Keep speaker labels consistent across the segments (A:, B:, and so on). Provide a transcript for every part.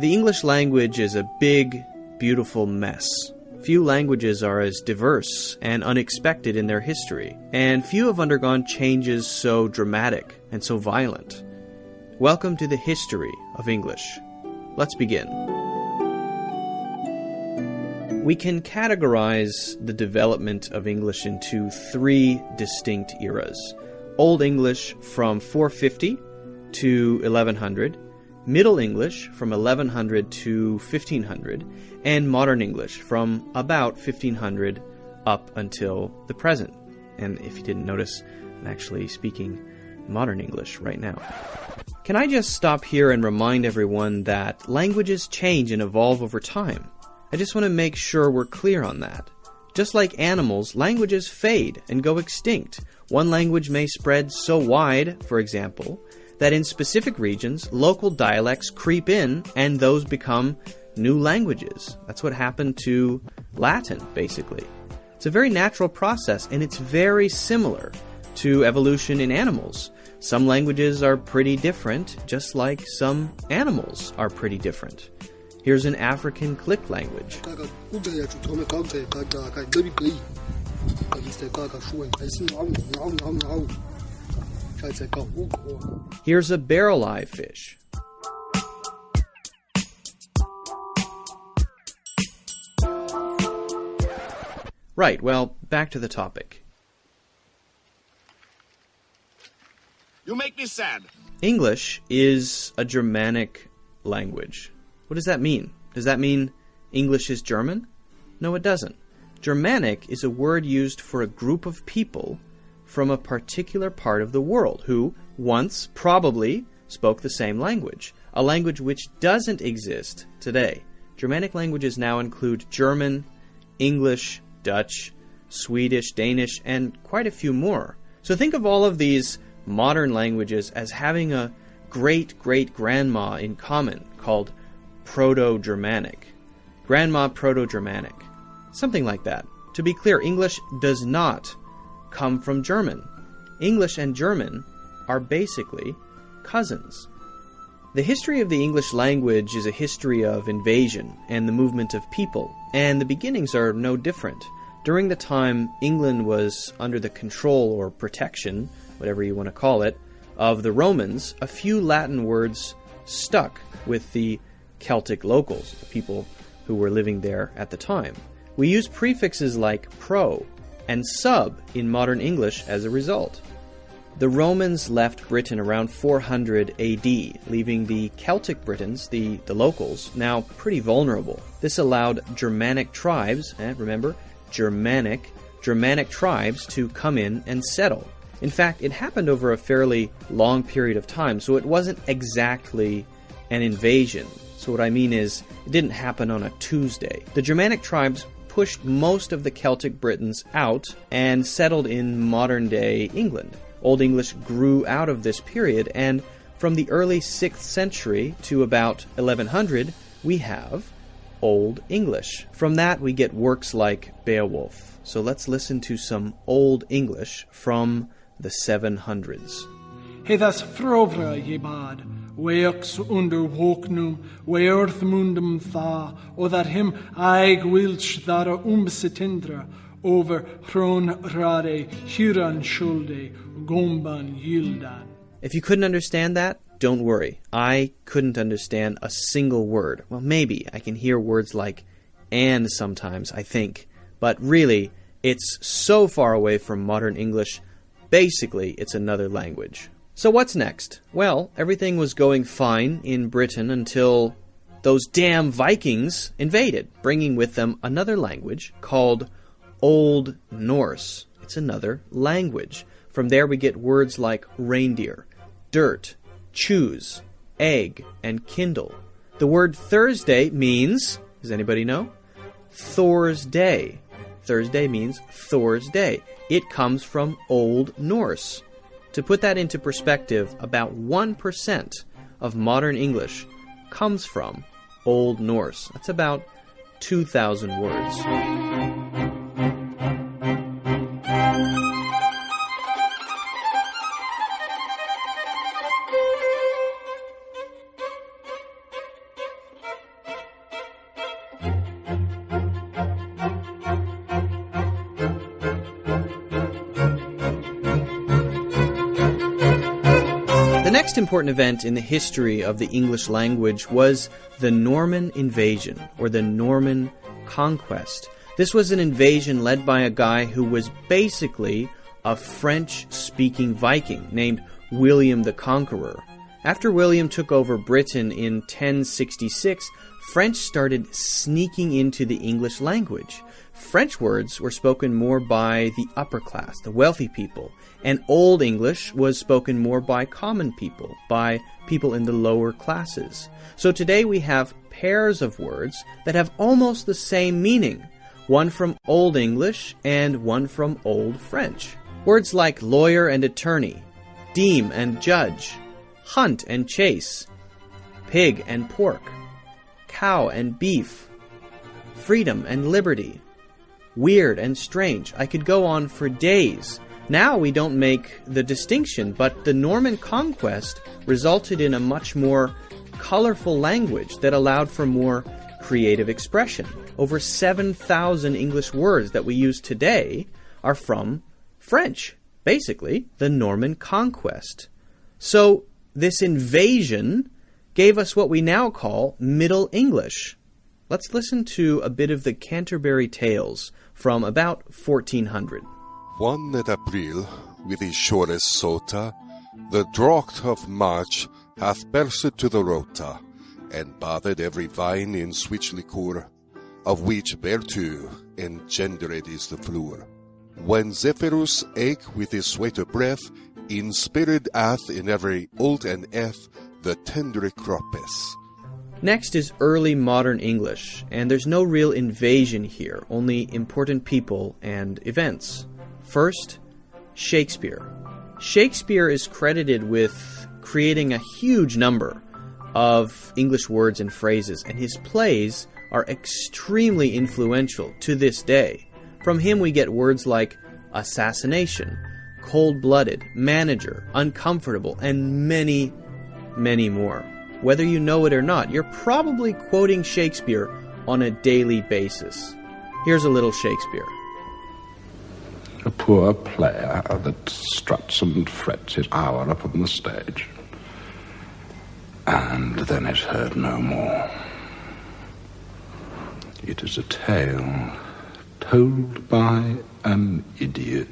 A: The English language is a big, beautiful mess. Few languages are as diverse and unexpected in their history, and few have undergone changes so dramatic and so violent. Welcome to the history of English. Let's begin. We can categorize the development of English into three distinct eras. Old English from 450 to 1100, Middle English from 1100 to 1500, and Modern English from about 1500 up until the present. And if you didn't notice, I'm actually speaking Modern English right now. Can I just stop here and remind everyone that languages change and evolve over time? I just want to make sure we're clear on that. Just like animals, languages fade and go extinct. One language may spread so wide, for example, that in specific regions, local dialects creep in and those become new languages. That's what happened to Latin, basically. It's a very natural process, and it's very similar to evolution in animals. Some languages are pretty different, just like some animals are pretty different. Here's an African click language. Here's a barrel-eye fish. Right, well, back to the topic.
B: You make me sad.
A: English is a Germanic language. What does that mean? Does that mean English is German? No, it doesn't. Germanic is a word used for a group of people from a particular part of the world who once probably spoke the same language, a language which doesn't exist today. Germanic languages now include German, English, Dutch, Swedish, Danish, and quite a few more. So think of all of these modern languages as having a great-great-grandma in common called Proto-Germanic. Grandma Proto-Germanic. Something like that. To be clear, English does not come from German. English and German are basically cousins. The history of the English language is a history of invasion and the movement of people, and the beginnings are no different. During the time England was under the control or protection, whatever you want to call it, of the Romans, a few Latin words stuck with the Celtic locals, the people who were living there at the time. We use prefixes like pro and sub in modern English as a result. The Romans left Britain around 400 AD, leaving the Celtic Britons, the locals, now pretty vulnerable. This allowed Germanic tribes, remember, Germanic tribes to come in and settle. In fact, it happened over a fairly long period of time, so it wasn't exactly an invasion. So what I mean is, it didn't happen on a Tuesday. The Germanic tribes pushed most of the Celtic Britons out and settled in modern-day England. Old English grew out of this period, and from the early 6th century to about 1100, we have Old English. From that, we get works like Beowulf. So let's listen to some Old English from the 700s.
C: Heddas frovra jebad, weox under woknum, weorth mundum tha, o that him aig wilch dara setindra, over hron rade, huran shulde, gomban yildan.
A: If you couldn't understand that, don't worry. I couldn't understand a single word. Well, maybe I can hear words like and sometimes, I think. But really, it's so far away from modern English, basically it's another language. So what's next? Well, everything was going fine in Britain until those damn Vikings invaded, bringing with them another language called Old Norse. It's another language. From there we get words like reindeer, dirt, choose, egg, and kindle. The word Thursday means, does anybody know? Thor's Day. Thursday means Thor's Day. It comes from Old Norse. To put that into perspective, about 1% of modern English comes from Old Norse. That's about 2,000 words. next important event in the history of the English language was the Norman invasion, or the Norman conquest. This was an invasion led by a guy who was basically a French-speaking Viking named William the Conqueror. After William took over Britain in 1066, French started sneaking into the English language. French words were spoken more by the upper class, the wealthy people, and Old English was spoken more by common people, by people in the lower classes. So today we have pairs of words that have almost the same meaning, one from Old English and one from Old French. Words like lawyer and attorney, deem and judge, hunt and chase, pig and pork, cow and beef, freedom and liberty, weird and strange. I could go on for days. Now we don't make the distinction, but the Norman conquest resulted in a much more colorful language that allowed for more creative expression. Over 7,000 English words that we use today are from French, basically the Norman conquest. So this invasion gave us what we now call Middle English. Let's listen to a bit of the Canterbury Tales from about 1400.
D: 1 at April, with his shortest sota, the drought of March hath burst to the rota, and bathed every vine in switch liquor, of which thereto engendered is the flour. When Zephyrus eke with his sweeter breath, inspired hath in every old and eth the tender croppes.
A: Next is early modern English, and there's no real invasion here, only important people and events. First, Shakespeare. Shakespeare is credited with creating a huge number of English words and phrases, and his plays are extremely influential to this day. From him we get words like assassination, cold-blooded, manager, uncomfortable, and many, many more. Whether you know it or not, you're probably quoting Shakespeare on a daily basis. Here's a little Shakespeare.
E: A poor player that struts and frets his hour upon the stage, and then is heard no more. It is a tale told by an idiot,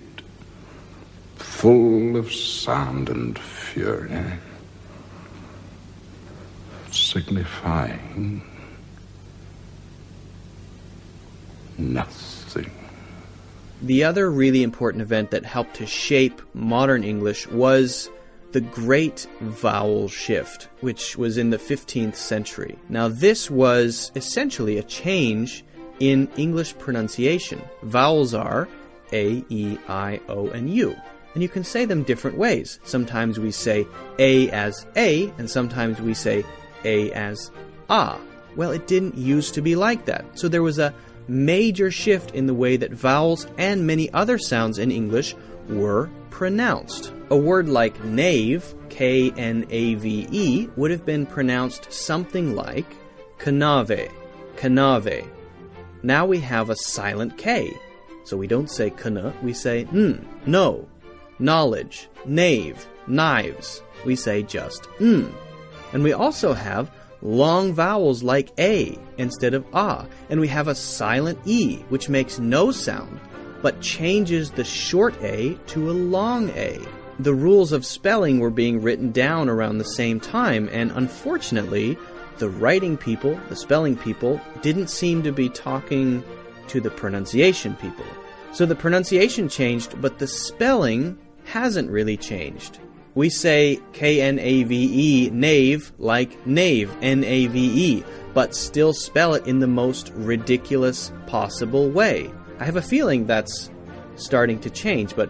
E: full of sound and fury, signifying nothing.
A: The other really important event that helped to shape modern English was the Great Vowel Shift, which was in the 15th century. Now, this was essentially a change in English pronunciation. Vowels are A, E, I, O, and U. And you can say them different ways. Sometimes we say A as A, and sometimes we say A as Ah. Well, it didn't used to be like that. So there was a major shift in the way that vowels and many other sounds in English were pronounced. A word like knave, K-N-A-V-E, would have been pronounced something like canave, canave. Now we have a silent K. So we don't say kana, we say n, no. Knowledge, knave, knives, we say just n. And we also have long vowels like A instead of Ah, and we have a silent E, which makes no sound, but changes the short A to a long A. The rules of spelling were being written down around the same time, and unfortunately, the writing people, the spelling people, didn't seem to be talking to the pronunciation people. So the pronunciation changed, but the spelling hasn't really changed. We say K-N-A-V-E, knave, like knave, N-A-V-E, but still spell it in the most ridiculous possible way. I have a feeling that's starting to change, but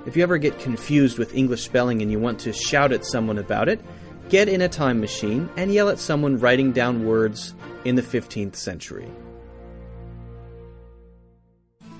A: if you ever get confused with English spelling and you want to shout at someone about it, get in a time machine and yell at someone writing down words in the 15th century.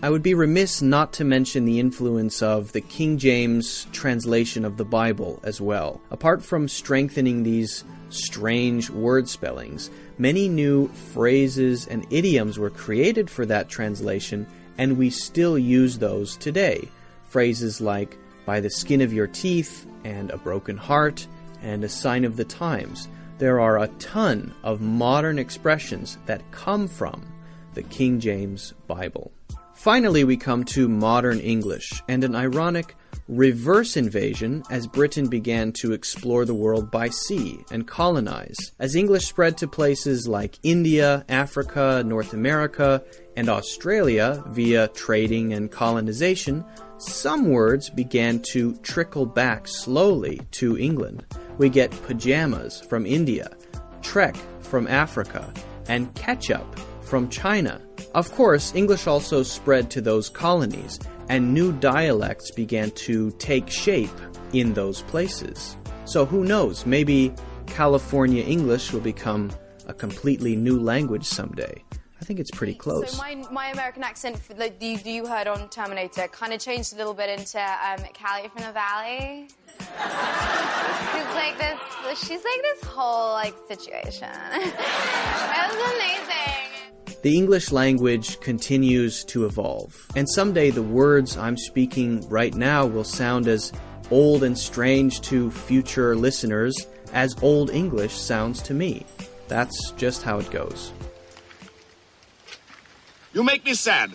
A: I would be remiss not to mention the influence of the King James translation of the Bible as well. Apart from strengthening these strange word spellings, many new phrases and idioms were created for that translation, and we still use those today. Phrases like, by the skin of your teeth, and a broken heart, and a sign of the times. There are a ton of modern expressions that come from the King James Bible. Finally, we come to modern English and an ironic reverse invasion as Britain began to explore the world by sea and colonize. As English spread to places like India, Africa, North America, and Australia via trading and colonization, some words began to trickle back slowly to England. We get pajamas from India, trek from Africa, and ketchup from China. Of course, English also spread to those colonies, and new dialects began to take shape in those places. So who knows, maybe California English will become a completely new language someday. I think it's pretty close.
F: So my American accent that you heard on Terminator kind of changed a little bit into Callie from the Valley. She's like this whole situation. That was amazing.
A: The English language continues to evolve, and someday the words I'm speaking right now will sound as old and strange to future listeners as Old English sounds to me. That's just how it goes.
B: You make me sad.